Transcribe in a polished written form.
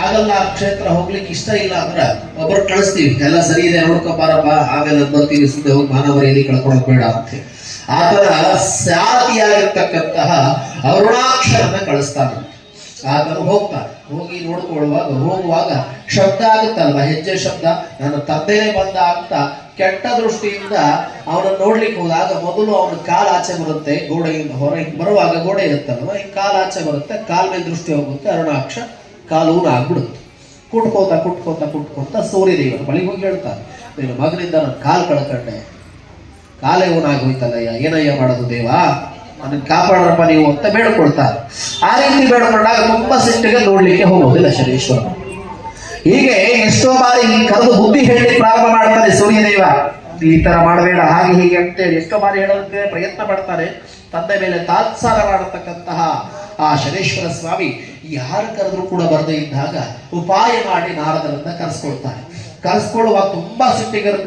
ಆಗಲ್ಲ ಕ್ಷೇತ್ರ ಹೋಗ್ಲಿಕ್ಕೆ ಇಷ್ಟ ಇಲ್ಲ ಅಂದ್ರೆ ಒಬ್ಬರು ಕಳಿಸ್ತೀವಿ, ಎಲ್ಲ ಸರಿ ಇದೆ ನೋಡ್ಕೊಬಾರಪ್ಪ, ಆಮೇಲೆ ಬರ್ತೀವಿ, ಸುಮ್ಮನೆ ಹೋಗಿ ಮಾನವರಿಯಲ್ಲಿ ಕಳ್ಕೊಳಕ್ ಬೇಡ ಅಂತ. ಆತರ ಸಾರಥಿಯಾಗಿರ್ತಕ್ಕಂತಹ ಅರುಣಾಕ್ಷರನ್ನ ಕಳಿಸ್ತಾನೆ. ಆತನು ಹೋಗ್ತಾನೆ, ಹೋಗಿ ಹೋಗುವಾಗ ಶಬ್ದ ಆಗುತ್ತಲ್ವ, ಹೆಜ್ಜೆ ಶಬ್ದ, ನನ್ನ ತಂದೆಯೇ ಬಂದ ಅಂತ ಕೆಟ್ಟ ದೃಷ್ಟಿಯಿಂದ ಅವನನ್ನು ನೋಡ್ಲಿಕ್ಕೆ ಹೋದಾಗ ಮೊದಲು ಅವನ ಕಾಲ ಆಚೆ ಬರುತ್ತೆ, ಗೋಡೆಯಿಂದ ಹೊರಗೆ ಬರುವಾಗ ಗೋಡೆ ಇರುತ್ತಲ್ವ, ಈ ಕಾಲ ಆಚೆ ಬರುತ್ತೆ, ಕಾಲ ಮೇಲೆ ದೃಷ್ಟಿ ಹೋಗುತ್ತೆ, ಅರುಣಾಕ್ಷ ಕಾಲೂನ ಆಗ್ಬಿಡುತ್ತೆ. ಕುಟ್ಕೋತ ಸೂರ್ಯದೇವರ ಬಳಿಗೆ ಹೋಗಿ ಹೇಳ್ತಾನೆ, ನೀನು ಮಗನಿಂದ ನನ್ನ ಕಾಲು ಕಳ್ಕೊಂಡೆ, ಕಾಲೇ ಊನಾಗೋಯ್ತಲ್ಲಯ್ಯ, ಏನಯ್ಯ ಮಾಡೋದು ದೇವ, ಅದನ್ನ ಕಾಪಾಡ್ರಪ್ಪ ನೀವು ಅಂತ ಬೇಡ್ಕೊಳ್ತಾರೆ. ಆ ರೀತಿ ಬೇಡ್ಕೊಂಡಾಗ ತುಂಬಾ ಸಿಟ್ಟಿಗೆ ನೋಡ್ಲಿಕ್ಕೆ ಹೋಗೋದಿಲ್ಲ ಶನೀಶ್ವರ. ಹೀಗೆ ಎಷ್ಟೋ ಬಾರಿ ಕರೆದು ಬುದ್ಧಿ ಹೇಳಿ ಪ್ರಾರಂಭ ಮಾಡ್ತಾನೆ ಸೂರ್ಯದೇವ, ಈ ತರ ಮಾಡಬೇಡ ಹಾಗೆ ಹೀಗೆ ಅಂತೇಳಿ ಎಷ್ಟೋ ಬಾರಿ ಹೇಳೋದಕ್ಕೆ ಪ್ರಯತ್ನ ಪಡ್ತಾನೆ. ತಂದೆ ಮೇಲೆ ತಾತ್ಸಾರ ಮಾಡತಕ್ಕಂತಹ ಆ ಶನೇಶ್ವರ ಸ್ವಾಮಿ ಯಾರು ಕರೆದ್ರು ಕೂಡ ಬರದೇ ಇದ್ದಾಗ ಉಪಾಯ ಮಾಡಿ ನಾರದರನ್ನ ಕರೆಸ್ಕೊಳ್ತಾನೆ. ಕರೆಸ್ಕೊಳ್ಳುವಾಗ ತುಂಬಾ ಸಿಟ್ಟಿಗೆ